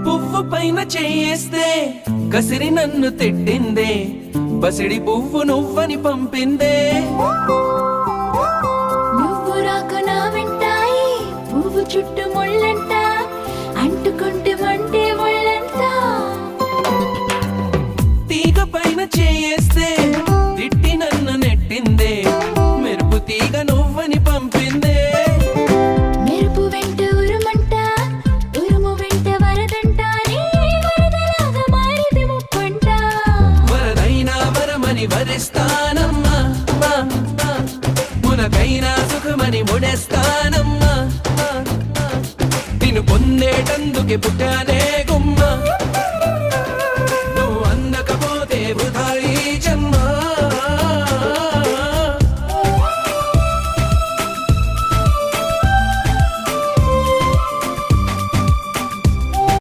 పువ్వు పైన చేయేస్తే కసిరి నన్ను తిట్టిందే, పసిడి పువ్వు నువ్వని పంపిందే. నువ్వు రాక నా వెంటాయి పువ్వు చుట్టూ ముళ్ళంట, అంటుకుంటే మంటే ఒళ్ళంట. తీగ పైన చేయేస్తే తిట్టి నన్ను నెట్టిందే, మెరుపు తీగ నువ్వని పంపిందే. మెరుపు వెంట ఉరుమంట, ఉరుము వెంట వరదంట, నీ వరదలాగా మారిది ముప్పంట. వరదైనా వరమని వరిస్తానమ్మా, మునకైనా సుఖమని ముడేస్తానమ్మా. నిన్ను పొందేటందుకే పుట్టానే